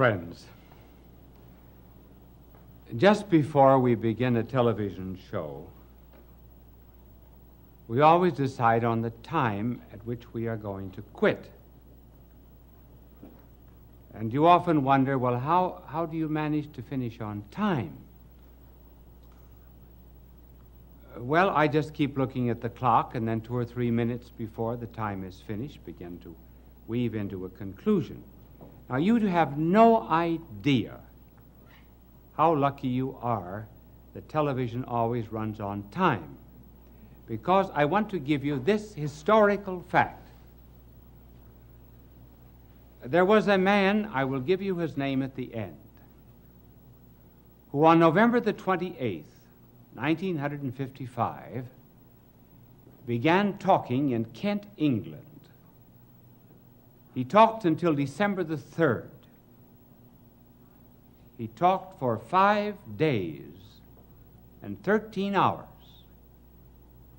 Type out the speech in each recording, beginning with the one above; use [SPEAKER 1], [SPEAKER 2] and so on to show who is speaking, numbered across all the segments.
[SPEAKER 1] friends, just before we begin a television show, we always decide on the time at which we are going to quit. And you often wonder, well, how do you manage to finish on time? Well, I just keep looking at the clock, and then 2 or 3 minutes before the time is finished, begin to weave into a conclusion. Now, you have no idea how lucky you are that television always runs on time, because I want to give you this historical fact. There was a man, I will give you his name at the end, who on November the 28th, 1955, began talking in Kent, England. He talked until December the 3rd. He talked for 5 days and 13 hours,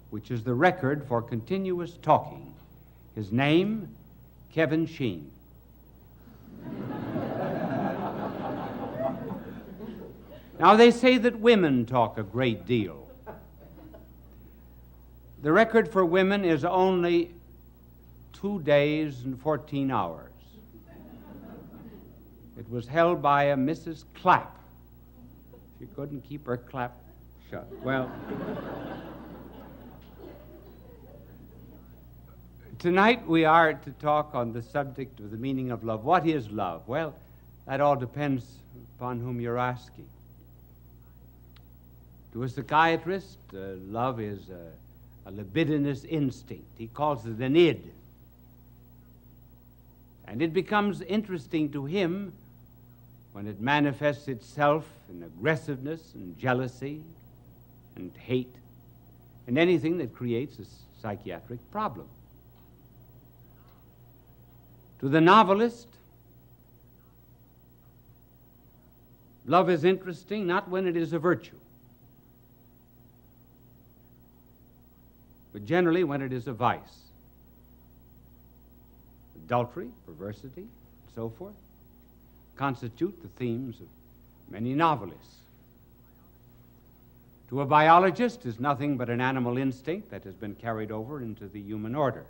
[SPEAKER 1] which is the record for continuous talking. His name, Kevin Sheen. Now, they say that women talk a great deal. The record for women is only 2 days and 14 hours. It was held by a Mrs. Clapp. She couldn't keep her clap shut. Well, tonight we are to talk on the subject of the meaning of love. What is love? Well, that all depends upon whom you're asking. To a psychiatrist, love is a libidinous instinct. He calls it an id. And it becomes interesting to him when it manifests itself in aggressiveness and jealousy and hate and anything that creates a psychiatric problem. To the novelist, love is interesting not when it is a virtue, but generally when it is a vice. Adultery, perversity, and so forth constitute the themes of many novelists. To a biologist, is nothing but an animal instinct that has been carried over into the human order.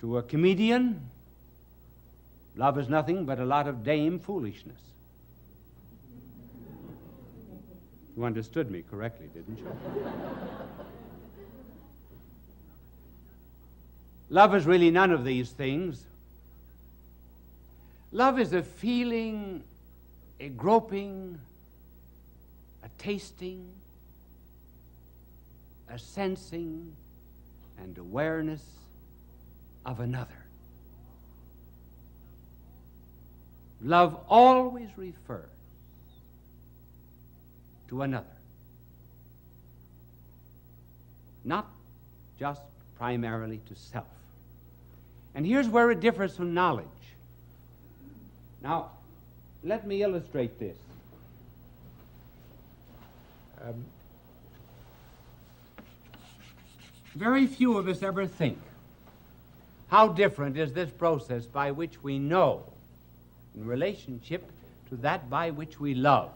[SPEAKER 1] To a comedian, love is nothing but a lot of dame foolishness. You understood me correctly, didn't you? Love is really none of these things. Love is a feeling, a groping, a tasting, a sensing, and awareness of another. Love always refers to another, not just primarily to self. And here's where it differs from knowledge. Now, let me illustrate this. Very few of us ever think, how different is this process by which we know in relationship to that by which we love?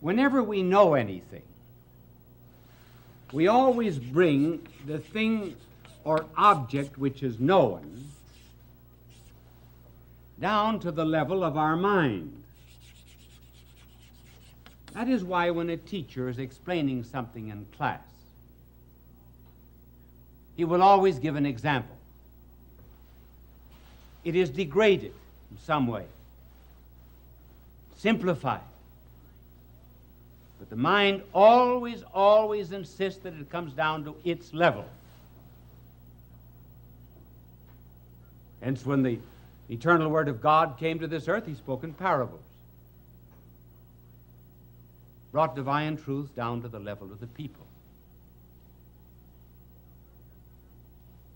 [SPEAKER 1] Whenever we know anything, we always bring the thing or object which is known down to the level of our mind. That is why when a teacher is explaining something in class, he will always give an example. It is degraded in some way, simplified. But the mind always insists that it comes down to its level. Hence, when the eternal Word of God came to this earth, he spoke in parables, brought divine truths down to the level of the people.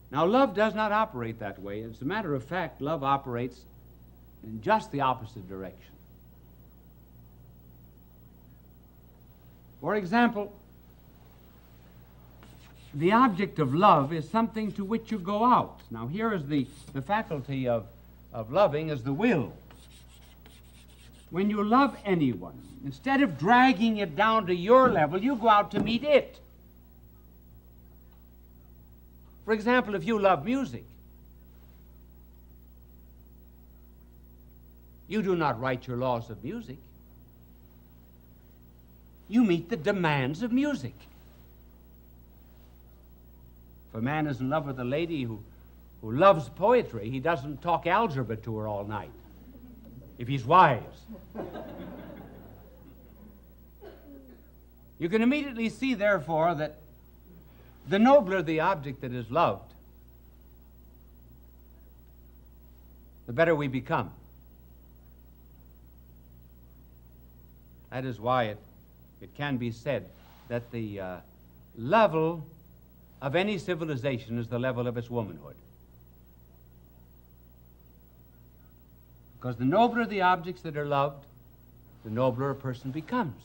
[SPEAKER 1] Now, love does not operate that way. As a matter of fact, love operates in just the opposite direction. For example, the object of love is something to which you go out. Now, here is the faculty of of loving is the will. When you love anyone, instead of dragging it down to your level, you go out to meet it. For example, if you love music, you do not write your laws of music. You meet the demands of music. If a man is in love with a lady who loves poetry, he doesn't talk algebra to her all night, if he's wise. You can immediately see, therefore, that the nobler the object that is loved, the better we become. That is why it can be said that the level of any civilization is the level of its womanhood. Because the nobler the objects that are loved, the nobler a person becomes.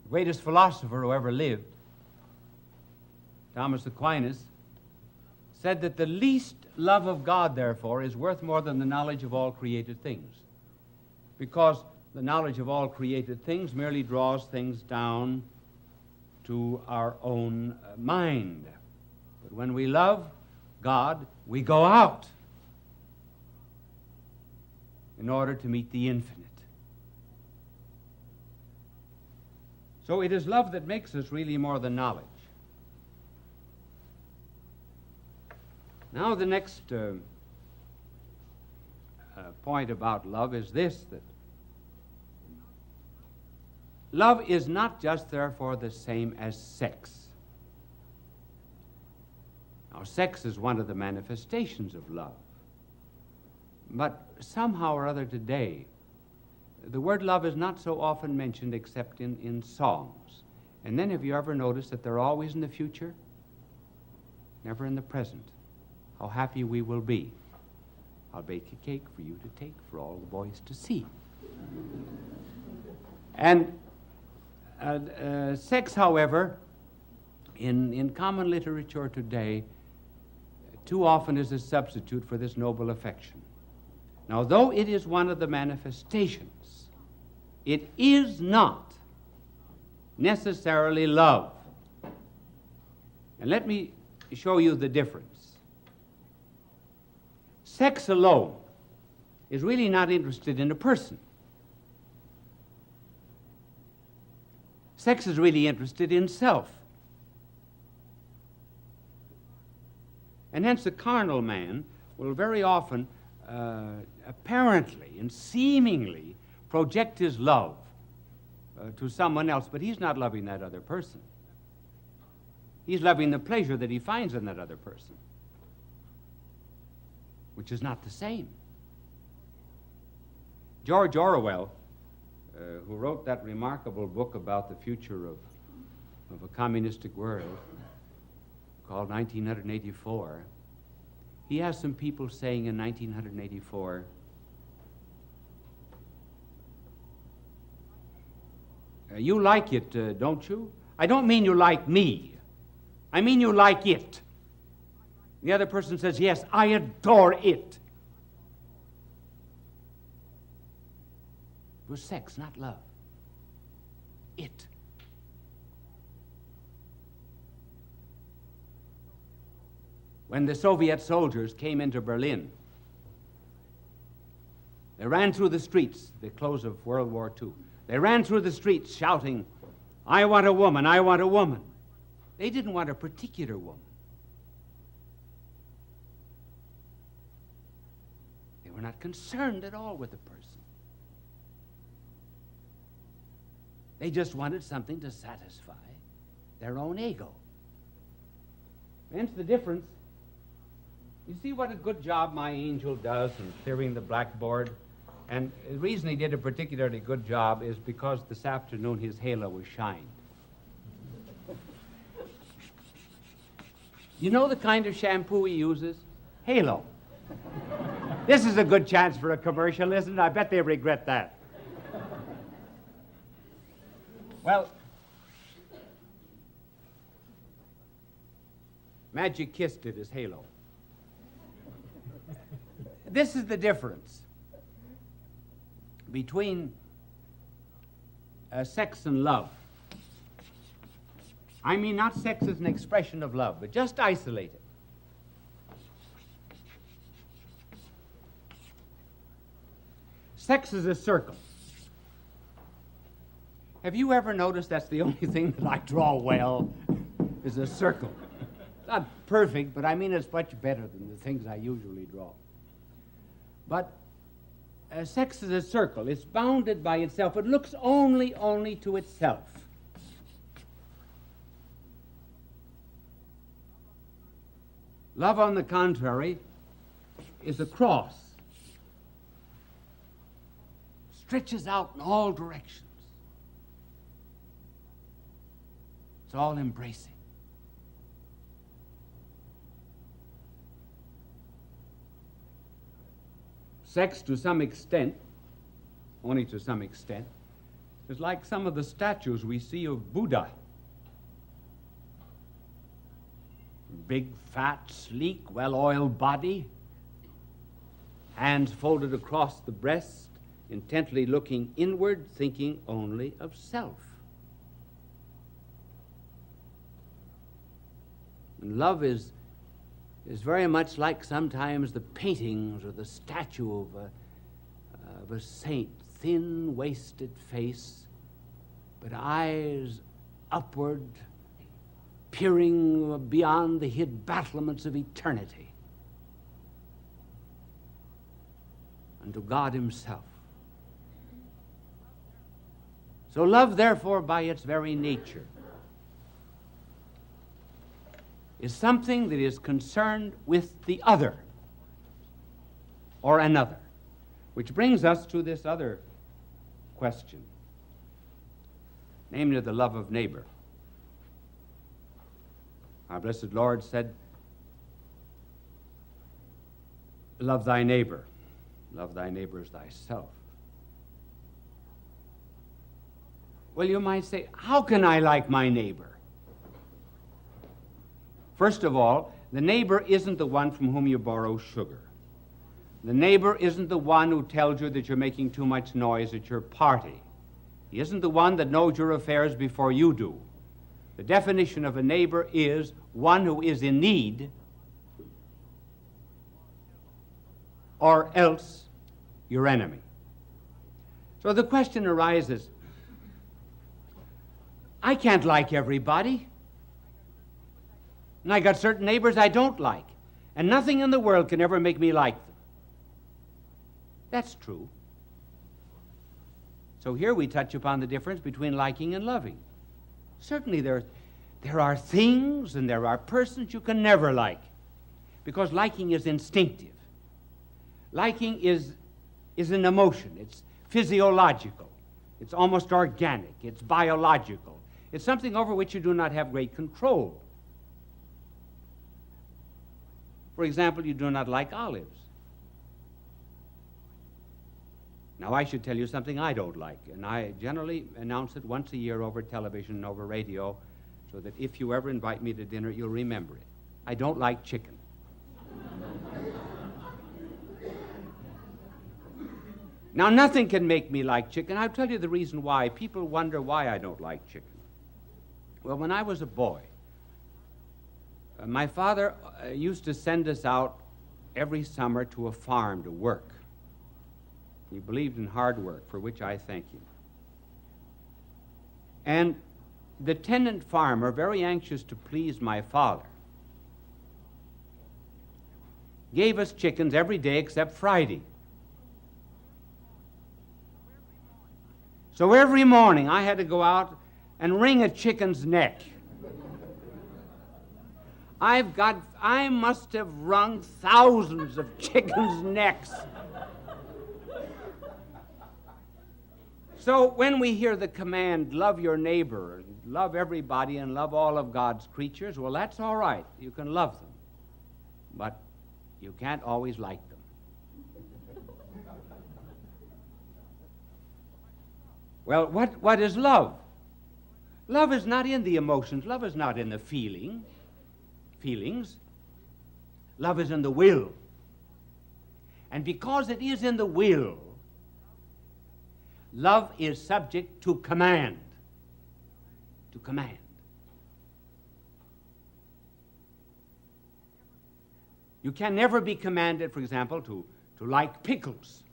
[SPEAKER 1] The greatest philosopher who ever lived, Thomas Aquinas, said that the least love of God, therefore, is worth more than the knowledge of all created things. Because the knowledge of all created things merely draws things down to our own mind. But when we love God, we go out in order to meet the infinite. So it is love that makes us really more than knowledge. Now the next point about love is this, that love is not just therefore the same as sex. Now sex is one of the manifestations of love. But somehow or other today, the word love is not so often mentioned except in songs. And then have you ever noticed that they're always in the future? Never in the present. How happy we will be. I'll bake a cake for you to take for all the boys to see. And sex, however, in common literature today, too often is a substitute for this noble affection. Now, though it is one of the manifestations, it is not necessarily love. And let me show you the difference. Sex alone is really not interested in a person. Sex is really interested in self. And hence a carnal man will very often apparently and seemingly project his love to someone else, but he's not loving that other person. He's loving the pleasure that he finds in that other person, which is not the same. George Orwell, who wrote that remarkable book about the future of a communistic world called 1984, he has some people saying in 1984, you like it, don't you? I don't mean you like me. I mean you like it. The other person says, yes, I adore it. It was sex, not love. It. When the Soviet soldiers came into Berlin, they ran through the streets, the close of World War II. They ran through the streets shouting, I want a woman, I want a woman. They didn't want a particular woman. They were not concerned at all with the person. They just wanted something to satisfy their own ego. Hence the difference. You see what a good job my angel does in clearing the blackboard? And the reason he did a particularly good job is because this afternoon his halo was shined. You know the kind of shampoo he uses? Halo. This is a good chance for a commercial, isn't it? I bet they regret that. Well, Magic Kiss did his halo. this is the difference between sex and love. I mean, not sex as an expression of love, but just isolate it. Sex is a circle. Have you ever noticed that's the only thing that I draw well, is a circle? It's not perfect, but I mean it's much better than the things I usually draw. But sex is a circle. It's bounded by itself. It looks only to itself. Love, on the contrary, is a cross. Stretches out in all directions. It's all embracing. Sex, to some extent, only to some extent, is like some of the statues we see of Buddha. Big, fat, sleek, well-oiled body, hands folded across the breast, intently looking inward, thinking only of self. And love is very much like sometimes the paintings or the statue of a saint, thin, wasted face, but eyes upward, peering beyond the hid battlements of eternity unto God himself. So love, therefore, by its very nature, is something that is concerned with the other or another, which brings us to this other question, namely the love of neighbor. Our blessed Lord said, love thy neighbor as thyself. Well, you might say, how can I like my neighbor? First of all, the neighbor isn't the one from whom you borrow sugar. The neighbor isn't the one who tells you that you're making too much noise at your party. He isn't the one that knows your affairs before you do. The definition of a neighbor is one who is in need, or else your enemy. So the question arises, I can't like everybody. And I got certain neighbors I don't like. And nothing in the world can ever make me like them. That's true. So here we touch upon the difference between liking and loving. Certainly there are things and there are persons you can never like, because liking is instinctive. Liking is an emotion. It's physiological. It's almost organic. It's biological. It's something over which you do not have great control. For example, you do not like olives. Now, I should tell you something I don't like, and I generally announce it once a year over television and over radio, so that if you ever invite me to dinner, you'll remember it. I don't like chicken. Now, nothing can make me like chicken. I'll tell you the reason why. People wonder why I don't like chicken. Well, when I was a boy, my father used to send us out every summer to a farm to work. He believed in hard work, for which I thank him. And the tenant farmer, very anxious to please my father, gave us chickens every day except Friday. So every morning I had to go out and wring a chicken's neck. I must have wrung thousands of chickens' necks. So when we hear the command, love your neighbor, and love everybody, and love all of God's creatures, well, that's all right. You can love them. But you can't always like them. Well, what is love? Love is not in the emotions. Love is not in the feelings. Love is in the will. And because it is in the will, love is subject to command. To command. You can never be commanded, for example, to like pickles.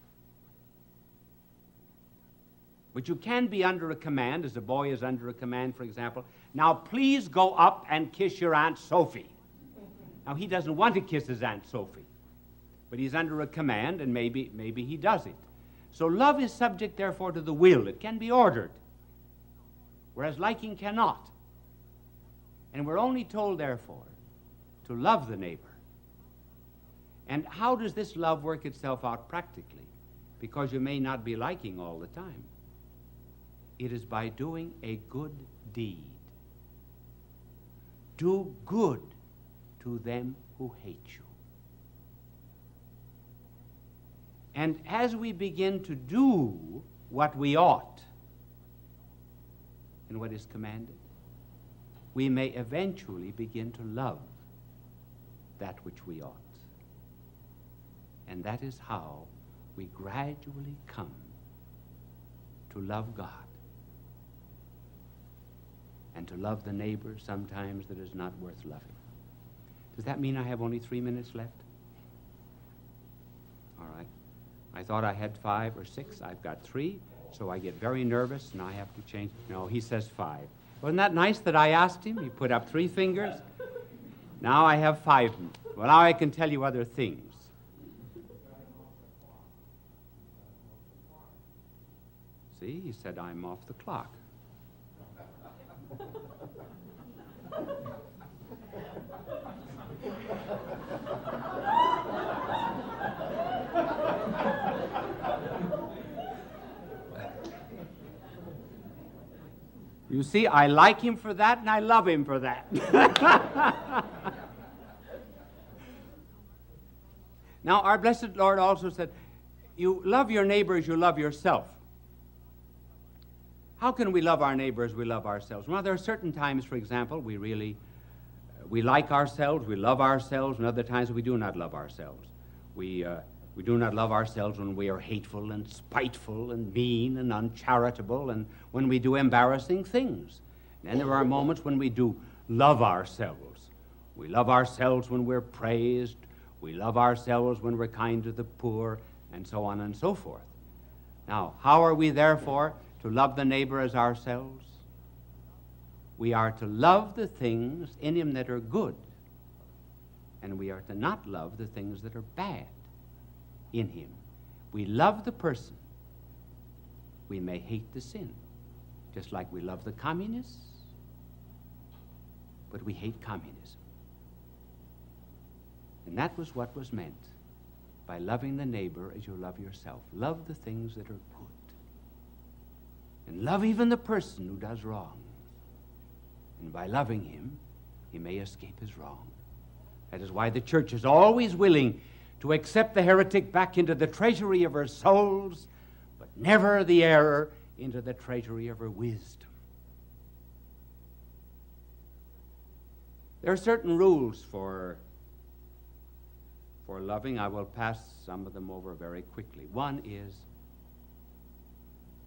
[SPEAKER 1] But you can be under a command, as a boy is under a command, for example. Now, please go up and kiss your Aunt Sophie. Now, he doesn't want to kiss his Aunt Sophie, but he's under a command, and maybe he does it. So love is subject, therefore, to the will. It can be ordered, whereas liking cannot. And we're only told, therefore, to love the neighbor. And how does this love work itself out practically? Because you may not be liking all the time. It is by doing a good deed. Do good to them who hate you. And as we begin to do what we ought and what is commanded, we may eventually begin to love that which we ought. And that is how we gradually come to love God and to love the neighbor sometimes that is not worth loving. Does that mean I have only 3 minutes left? All right. I thought I had 5 or 6. I've got 3, so I get very nervous, and I have to change. No, he says 5. Wasn't that nice that I asked him? He put up 3 fingers. Now I have 5. Well, now I can tell you other things. See, he said, I'm off the clock. You see, I like him for that, and I love him for that. Now, our blessed Lord also said, you love your neighbor as you love yourself. How can we love our neighbor as we love ourselves? Well, there are certain times, for example, we like ourselves, we love ourselves, and other times we do not love ourselves. We do not love ourselves when we are hateful and spiteful and mean and uncharitable and when we do embarrassing things. And there are moments when we do love ourselves. We love ourselves when we're praised. We love ourselves when we're kind to the poor, and so on and so forth. Now, how are we, therefore, to love the neighbor as ourselves? We are to love the things in him that are good, and we are to not love the things that are bad in him. We love the person. We may hate the sin, just like we love the communists, but we hate communism. And that was what was meant by loving the neighbor as you love yourself. Love the things that are good. And love even the person who does wrong. And by loving him, he may escape his wrong. That is why the church is always willing to accept the heretic back into the treasury of her souls, but never the error into the treasury of her wisdom. There are certain rules for loving. I will pass some of them over very quickly. One is,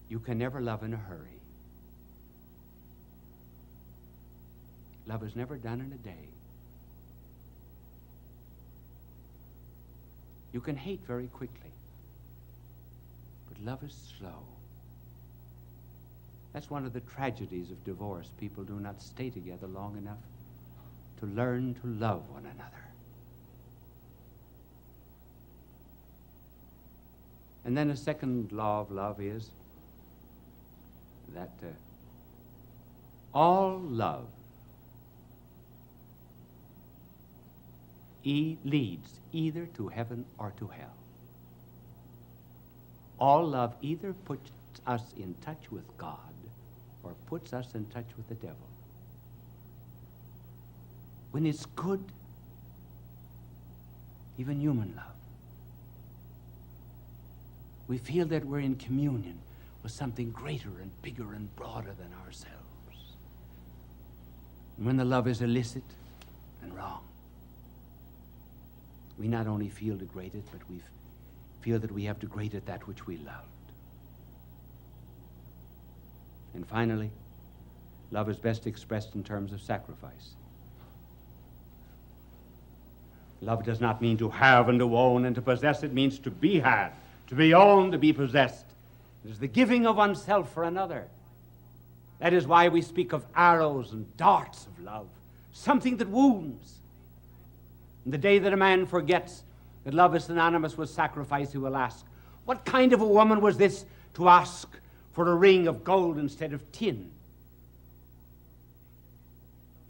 [SPEAKER 1] you can never love in a hurry. Love is never done in a day. You can hate very quickly, but love is slow. That's one of the tragedies of divorce. People do not stay together long enough to learn to love one another. And then a second law of love is that all love leads either to heaven or to hell. All love either puts us in touch with God or puts us in touch with the devil. When it's good, even human love, we feel that we're in communion with something greater and bigger and broader than ourselves. And when the love is illicit and wrong, we not only feel degraded, but feel that we have degraded that which we loved. And finally, love is best expressed in terms of sacrifice. Love does not mean to have and to own and to possess. It means to be had, to be owned, to be possessed. It is the giving of oneself for another. That is why we speak of arrows and darts of love, something that wounds. And the day that a man forgets that love is synonymous with sacrifice, he will ask, what kind of a woman was this to ask for a ring of gold instead of tin?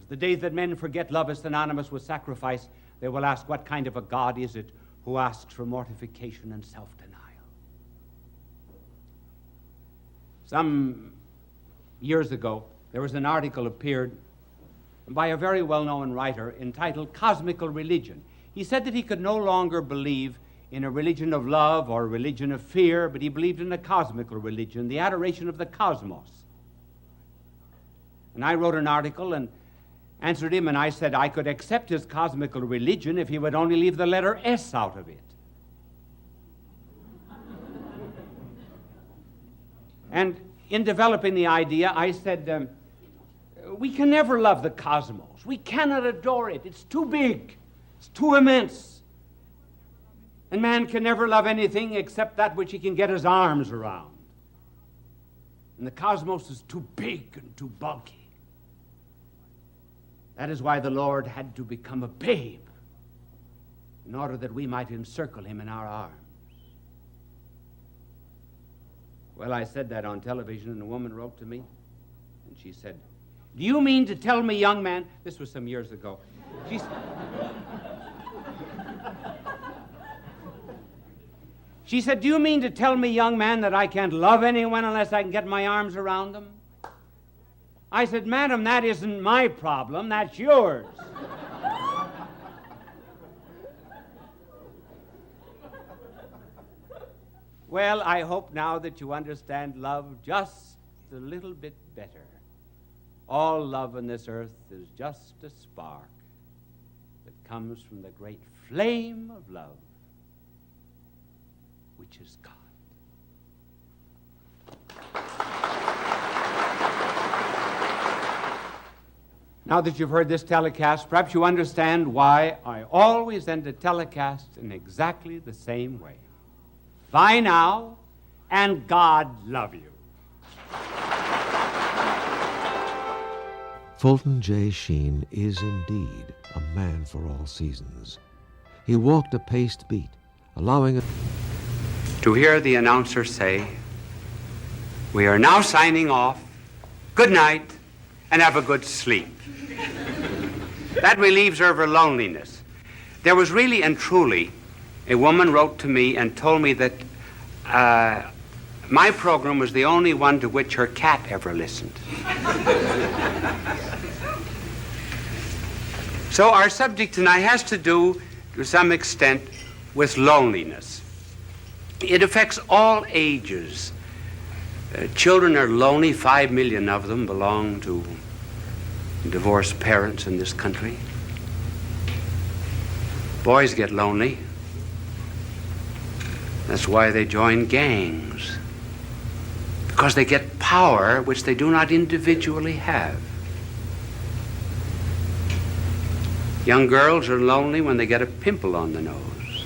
[SPEAKER 1] The day that men forget love is synonymous with sacrifice, they will ask, what kind of a God is it who asks for mortification and self-denial? Some years ago, there was an article appeared by a very well-known writer entitled Cosmical Religion. He said that he could no longer believe in a religion of love or a religion of fear, but he believed in a cosmical religion, the adoration of the cosmos. And I wrote an article and answered him, and I said I could accept his cosmical religion if he would only leave the letter S out of it. And in developing the idea, I said, we can never love the cosmos. We cannot adore it. It's too big. It's too immense. And man can never love anything except that which he can get his arms around. And the cosmos is too big and too bulky. That is why the Lord had to become a babe in order that we might encircle him in our arms. Well, I said that on television, and a woman wrote to me, and she said, do you mean to tell me, young man, this was some years ago, she said, do you mean to tell me, young man, that I can't love anyone unless I can get my arms around them? I said, madam, that isn't my problem, that's yours. Well, I hope now that you understand love just a little bit better. All love on this earth is just a spark that comes from the great flame of love, which is God. Now that you've heard this telecast, perhaps you understand why I always end a telecast in exactly the same way. Bye now, and God love you.
[SPEAKER 2] Fulton J. Sheen is indeed a man for all seasons. He walked a paced beat, allowing
[SPEAKER 1] to hear the announcer say, we are now signing off. Good night, and have a good sleep. That relieves her of her loneliness. There was really and truly, a woman wrote to me and told me that my program was the only one to which her cat ever listened. So our subject tonight has to do, to some extent, with loneliness. It affects all ages. Children are lonely. 5 million of them belong to divorced parents in this country. Boys get lonely. That's why they join gangs, because they get power which they do not individually have. Young girls are lonely when they get a pimple on the nose.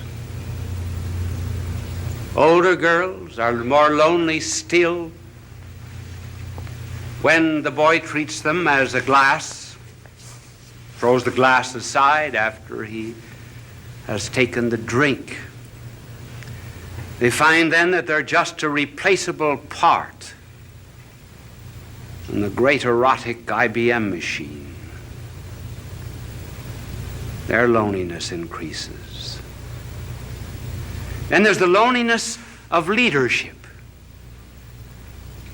[SPEAKER 1] Older girls are more lonely still when the boy treats them as a glass, throws the glass aside after he has taken the drink. They find then that they're just a replaceable part in the great erotic IBM machine. Their loneliness increases. Then there's the loneliness of leadership,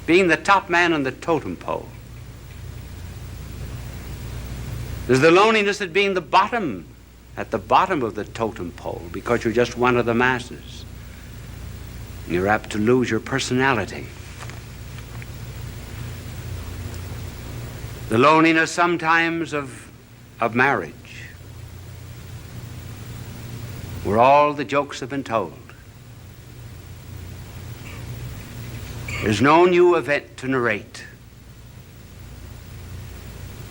[SPEAKER 1] being the top man on the totem pole. There's the loneliness of being at the bottom of the totem pole, because you're just one of the masses. You're apt to lose your personality. The loneliness sometimes of marriage, where all the jokes have been told. There's no new event to narrate.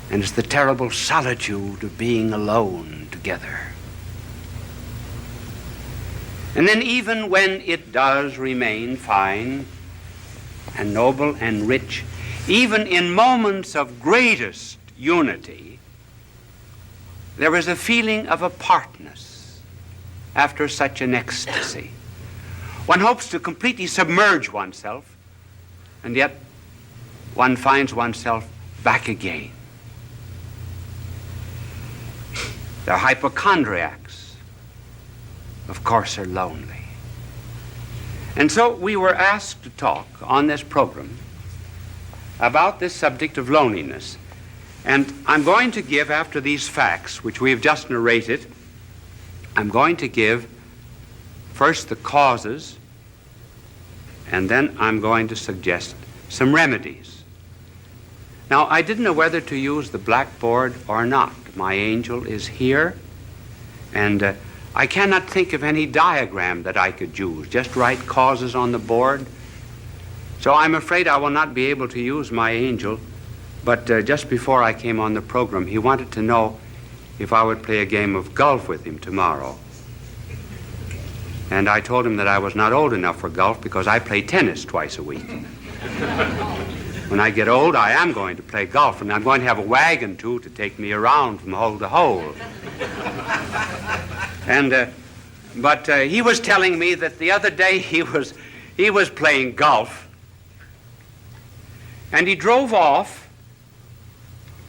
[SPEAKER 1] And it's the terrible solitude of being alone together. And then even when it does remain fine and noble and rich, even in moments of greatest unity, there is a feeling of apartness after such an ecstasy. One hopes to completely submerge oneself, and yet one finds oneself back again. The hypochondriacs, of course, are lonely. And so we were asked to talk on this program about this subject of loneliness. And I'm going to give, after these facts, which we have just narrated, I'm going to give first the causes, and then I'm going to suggest some remedies. Now, I didn't know whether to use the blackboard or not. My angel is here, and I cannot think of any diagram that I could use. Just write causes on the board. So I'm afraid I will not be able to use my angel, but just before I came on the program, he wanted to know if I would play a game of golf with him tomorrow. And I told him that I was not old enough for golf because I play tennis twice a week. When I get old, I am going to play golf, and I'm going to have a wagon, too, to take me around from hole to hole. But he was telling me that the other day he was playing golf, and he drove off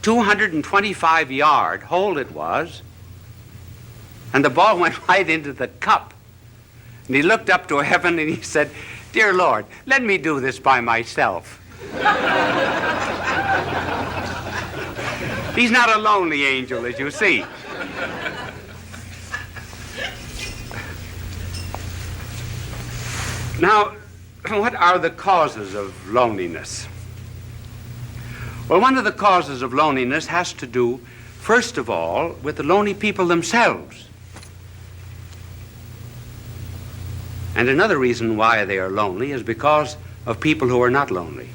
[SPEAKER 1] 225-yard hole it was, and the ball went right into the cup. And he looked up to heaven and he said, "Dear Lord, let me do this by myself." He's not a lonely angel, as you see. Now, what are the causes of loneliness? Well, one of the causes of loneliness has to do, first of all, with the lonely people themselves. And another reason why they are lonely is because of people who are not lonely.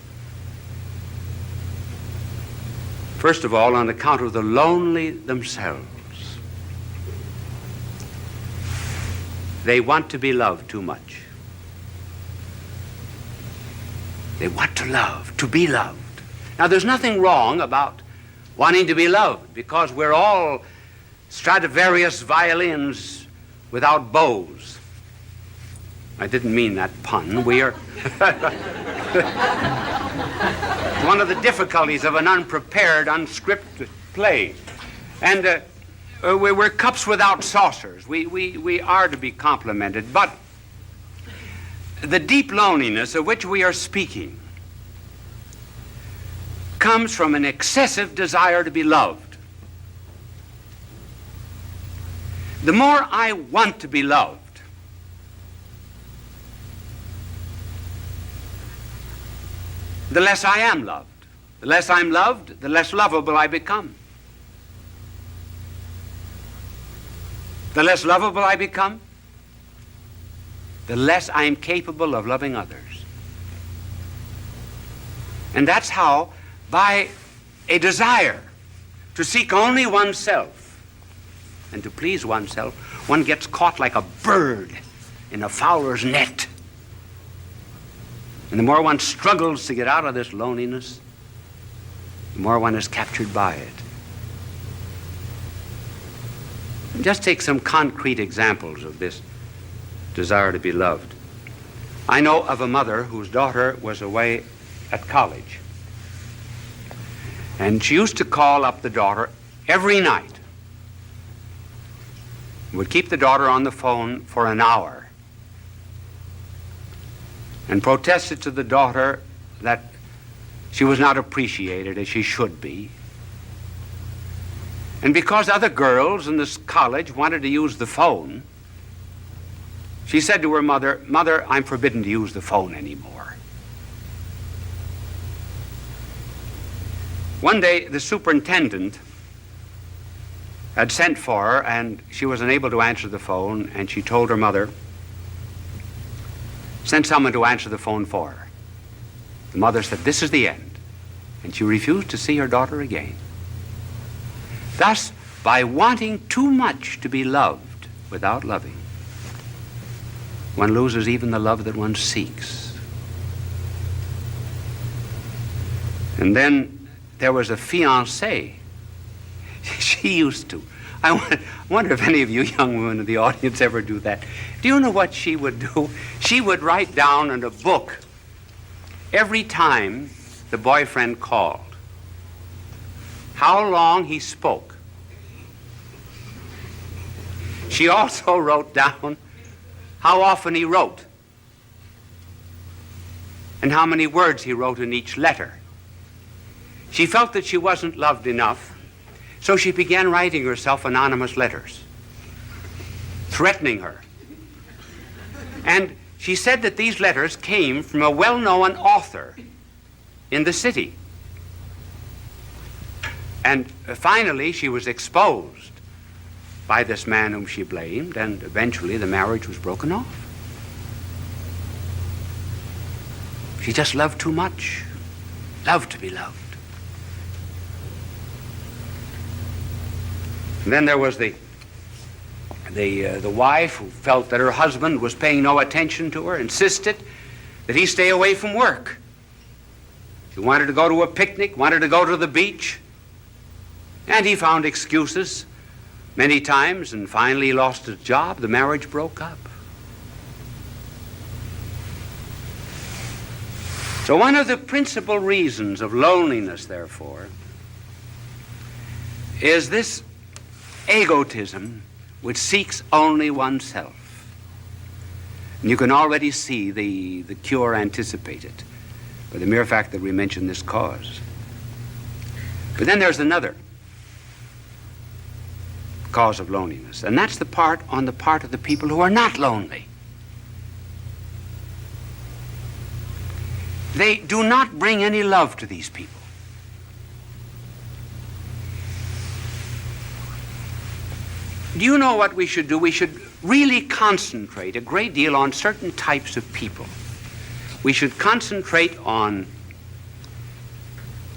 [SPEAKER 1] First of all, on account of the lonely themselves. They want to be loved too much. They want to love, to be loved. Now, there's nothing wrong about wanting to be loved, because we're all Stradivarius violins without bows. I didn't mean that pun. We are one of the difficulties of an unprepared, unscripted play. And we're cups without saucers. We are to be complimented. But the deep loneliness of which we are speaking comes from an excessive desire to be loved. The more I want to be loved, the less I am loved. The less I'm loved, the less lovable I become. The less lovable I become, the less I am capable of loving others. And that's how, by a desire to seek only oneself and to please oneself, one gets caught like a bird in a fowler's net. And the more one struggles to get out of this loneliness, the more one is captured by it. Just take some concrete examples of this desire to be loved. I know of a mother whose daughter was away at college. And she used to call up the daughter every night. Would keep the daughter on the phone for an hour and protested to the daughter that she was not appreciated as she should be. And because other girls in this college wanted to use the phone, she said to her mother, "Mother, I'm forbidden to use the phone anymore." One day, the superintendent had sent for her, and she was unable to answer the phone, and she told her mother, "Send someone to answer the phone for her." The mother said, "This is the end." And she refused to see her daughter again. Thus, by wanting too much to be loved without loving, one loses even the love that one seeks. And then there was a fiancée. She used to. I wonder if any of you young women in the audience ever do that. Do you know what she would do? She would write down in a book every time the boyfriend called how long he spoke. She also wrote down how often he wrote and how many words he wrote in each letter. She felt that she wasn't loved enough, so she began writing herself anonymous letters, threatening her. And she said that these letters came from a well-known author in the city. And finally, she was exposed by this man whom she blamed, and eventually the marriage was broken off. She just loved too much, loved to be loved. And then there was the wife who felt that her husband was paying no attention to her, insisted that he stay away from work. She wanted to go to a picnic, wanted to go to the beach, and he found excuses many times, and finally he lost his job. The marriage broke up. So one of the principal reasons of loneliness, therefore, is this egotism which seeks only oneself. And you can already see the cure anticipated by the mere fact that we mention this cause. But then there's another cause of loneliness, and that's on the part of the people who are not lonely. They do not bring any love to these people. Do you know what we should do? We should really concentrate a great deal on certain types of people. We should concentrate on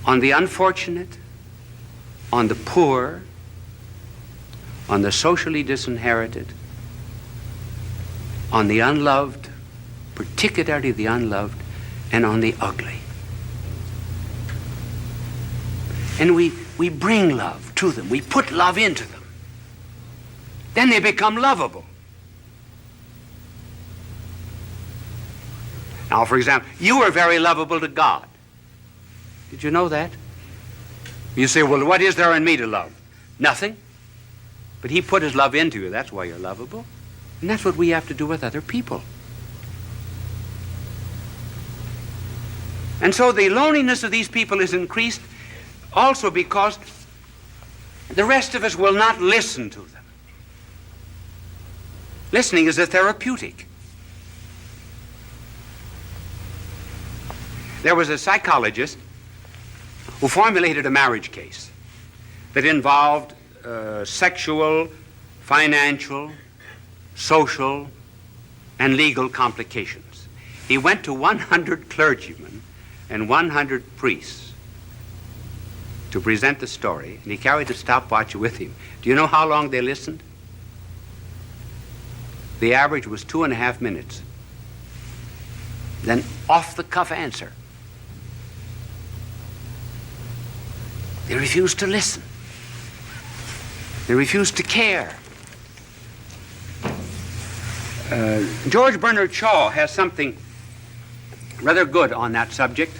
[SPEAKER 1] the unfortunate, on the poor, on the socially disinherited, on the unloved, particularly the unloved, and on the ugly. And we bring love to them. We put love into them. Then they become lovable. Now, for example, you are very lovable to God. Did you know that? You say, well, what is there in me to love? Nothing. But he put his love into you. That's why you're lovable. And that's what we have to do with other people. And so the loneliness of these people is increased also because the rest of us will not listen to them. Listening is a therapeutic. There was a psychologist who formulated a marriage case that involved sexual, financial, social, and legal complications. He went to 100 clergymen and 100 priests to present the story, and he carried a stopwatch with him. Do you know how long they listened? The average was 2.5 minutes. Then off-the-cuff answer. They refused to listen. They refused to care. George Bernard Shaw has something rather good on that subject.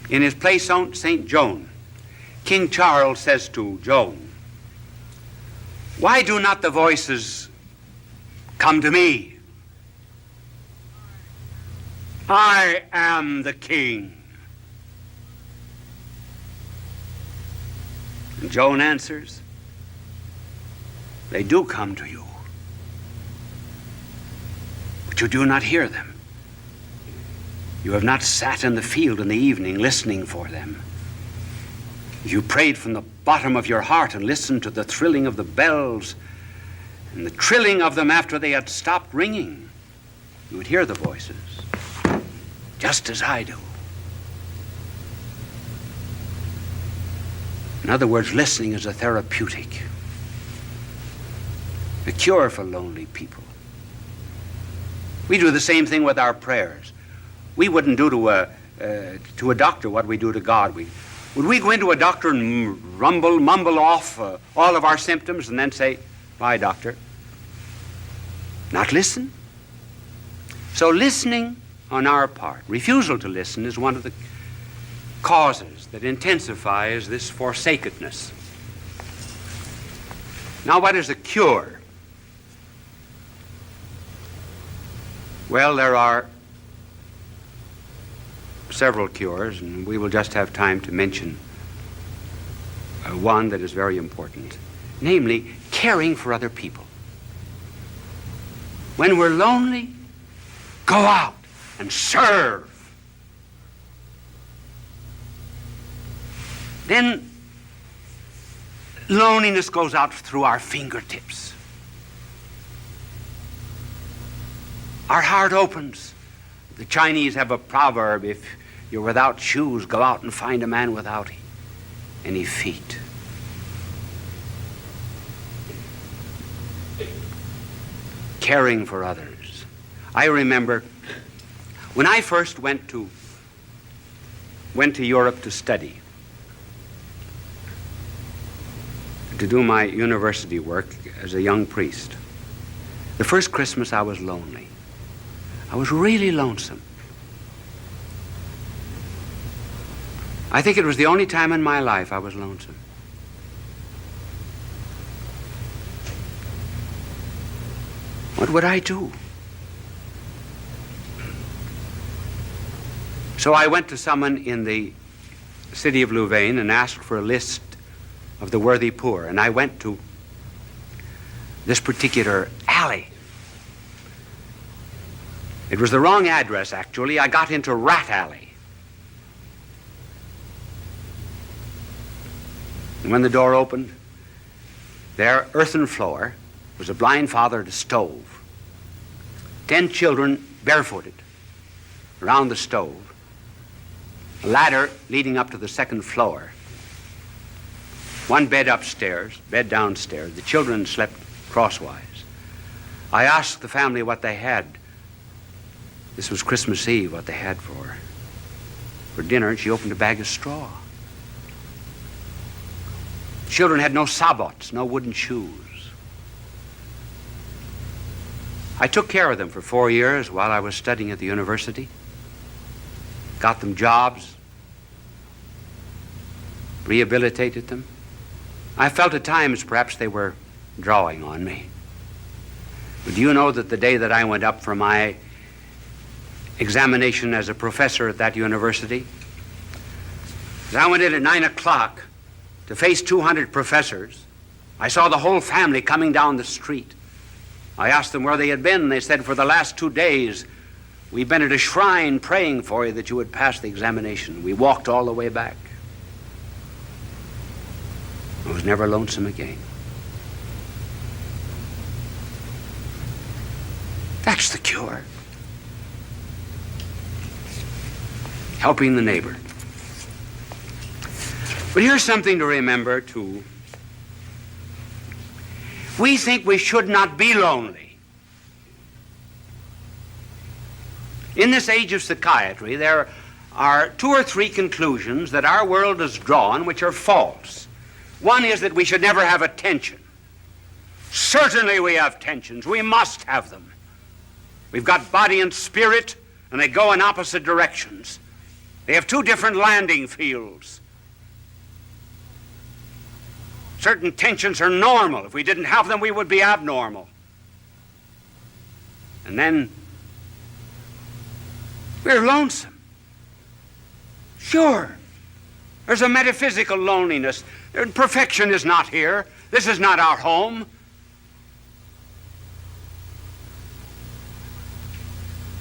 [SPEAKER 1] In his play St. Joan, King Charles says to Joan, "Why do not the voices come to me? I am the king." And Joan answers, "They do come to you, but you do not hear them. You have not sat in the field in the evening listening for them. If you prayed from the bottom of your heart and listened to the thrilling of the bells and the trilling of them after they had stopped ringing, you would hear the voices, just as I do."
[SPEAKER 3] In other words, listening is a therapeutic, a cure for lonely people. We do the same thing with our prayers. We wouldn't do to a doctor what we do to God. Would we go into a doctor and mumble off all of our symptoms and then say, "Bye, doctor"? Not listen. So listening on our part, refusal to listen, is one of the causes that intensifies this forsakenness. Now, what is a cure? Well, there are several cures, and we will just have time to mention one that is very important, namely caring for other people. When we're lonely, go out and serve. Then loneliness goes out through our fingertips. Our heart opens. The Chinese have a proverb: if you're without shoes, go out and find a man without any feet. Caring for others. I remember when I first went to Europe to study, to do my university work as a young priest. The first Christmas I was lonely. I was really lonesome. I think it was the only time in my life I was lonesome. What would I do? So I went to someone in the city of Louvain and asked for a list of the worthy poor, and I went to this particular alley. It was the wrong address, actually. I got into Rat Alley. And when the door opened, there, earthen floor, was a blind father at a stove. 10 children barefooted around the stove. A ladder leading up to the second floor. One bed upstairs, bed downstairs. The children slept crosswise. I asked the family what they had. This was Christmas Eve, what they had for dinner, and she opened a bag of straw. Children had no sabots, no wooden shoes. I took care of them for 4 years while I was studying at the university. Got them jobs, rehabilitated them. I felt at times perhaps they were drawing on me. But do you know that the day that I went up for my examination as a professor at that university, as I went in at 9 o'clock to face 200 professors, I saw the whole family coming down the street. I asked them where they had been, and they said, for the last 2 days, we've been at a shrine praying for you that you would pass the examination. We walked all the way back. I was never lonesome again. That's the cure. Helping the neighbor. But here's something to remember, too. We think we should not be lonely. In this age of psychiatry, there are 2 or 3 conclusions that our world has drawn which are false. One is that we should never have a tension. Certainly we have tensions. We must have them. We've got body and spirit, and they go in opposite directions. They have 2 different landing fields. Certain tensions are normal. If we didn't have them, we would be abnormal. And then we're lonesome. Sure. There's a metaphysical loneliness. Perfection is not here. This is not our home.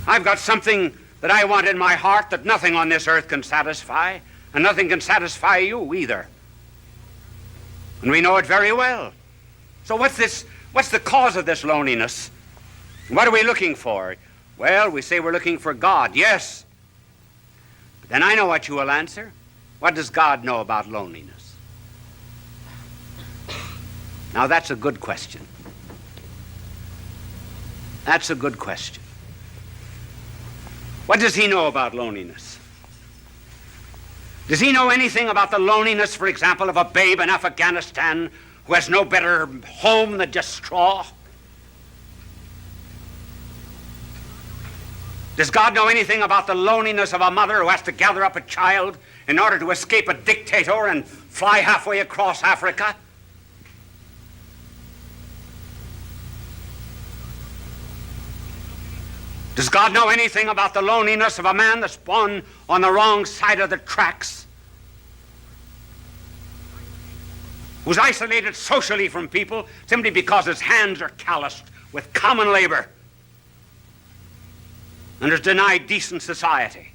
[SPEAKER 3] I've got something that I want in my heart that nothing on this earth can satisfy, and nothing can satisfy you either. And we know it very well. So what's the cause of this loneliness? What are we looking for? Well, we say we're looking for God. Yes. But then I know what you will answer. What does God know about loneliness? Now, that's a good question. That's a good question. What does he know about loneliness? Does he know anything about the loneliness, for example, of a babe in Afghanistan who has no better home than just straw? Does God know anything about the loneliness of a mother who has to gather up a child in order to escape a dictator and fly halfway across Africa? Does God know anything about the loneliness of a man that's born on the wrong side of the tracks? Who's isolated socially from people simply because his hands are calloused with common labor and is denied decent society?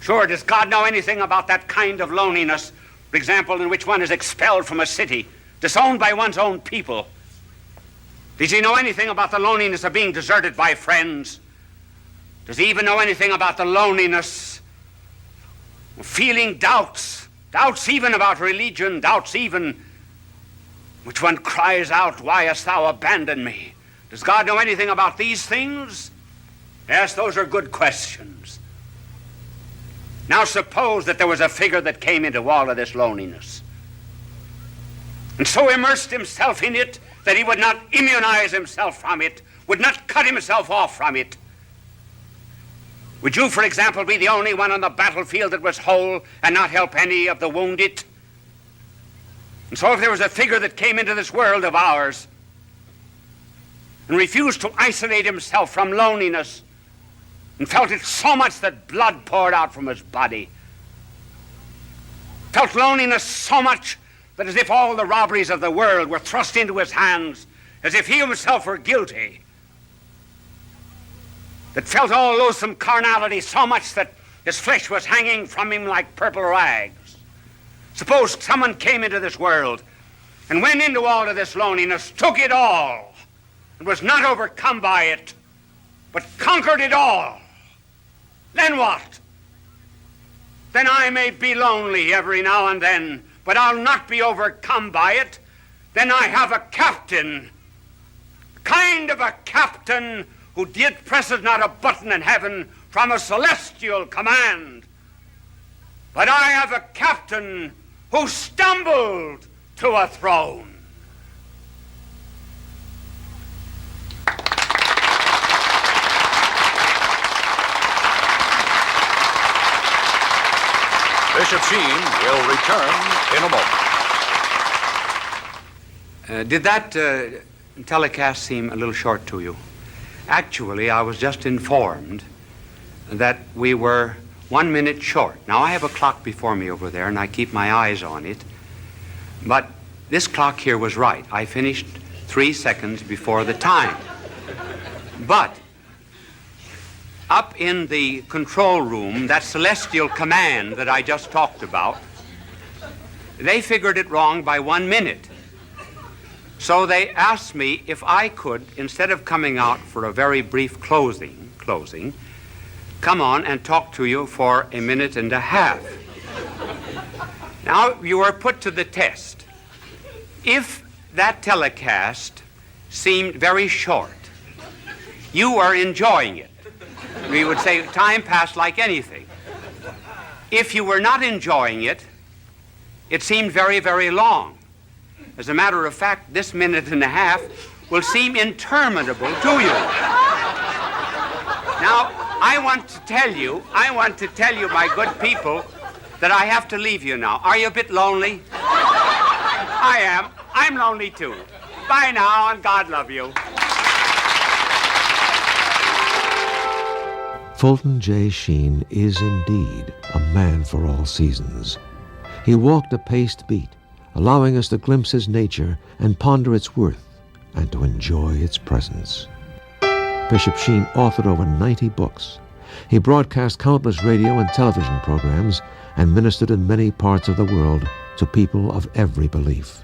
[SPEAKER 3] Sure, does God know anything about that kind of loneliness, for example, in which one is expelled from a city, disowned by one's own people? Does he know anything about the loneliness of being deserted by friends? Does he even know anything about the loneliness of feeling doubts, doubts even about religion, doubts even which one cries out, "Why hast thou abandoned me?" Does God know anything about these things? Yes, those are good questions. Now suppose that there was a figure that came into all of this loneliness and so immersed himself in it that he would not immunize himself from it, would not cut himself off from it. Would you, for example, be the only one on the battlefield that was whole and not help any of the wounded? And so if there was a figure that came into this world of ours and refused to isolate himself from loneliness and felt it so much that blood poured out from his body, felt loneliness so much that as if all the robberies of the world were thrust into his hands, as if he himself were guilty, that felt all loathsome carnality so much that his flesh was hanging from him like purple rags. Suppose someone came into this world and went into all of this loneliness, took it all, and was not overcome by it, but conquered it all. Then what? Then I may be lonely every now and then, but I'll not be overcome by it. Then I have a captain, kind of a captain who did presses not a button in heaven from a celestial command. But I have a captain who stumbled to a throne.
[SPEAKER 4] Bishop Sheen will return in a moment.
[SPEAKER 3] Did that telecast seem a little short to you? Actually, I was just informed that we were 1 minute short. Now, I have a clock before me over there, and I keep my eyes on it. But this clock here was right. I finished 3 seconds before the time. But up in the control room, that celestial command that I just talked about, they figured it wrong by 1 minute. So they asked me if I could, instead of coming out for a very brief closing, come on and talk to you for 1.5 minutes. Now, you are put to the test. If that telecast seemed very short, you are enjoying it. We would say time passed like anything. If you were not enjoying it, it seemed very, very long. As a matter of fact, this 1.5 minutes will seem interminable to you. Now, I want to tell you, my good people, that I have to leave you now. Are you a bit lonely? I am. I'm lonely too. Bye now, and God love you.
[SPEAKER 2] Fulton J. Sheen is indeed a man for all seasons. He walked a paced beat, allowing us to glimpse his nature and ponder its worth and to enjoy its presence. Bishop Sheen authored over 90 books. He broadcast countless radio and television programs and ministered in many parts of the world to people of every belief.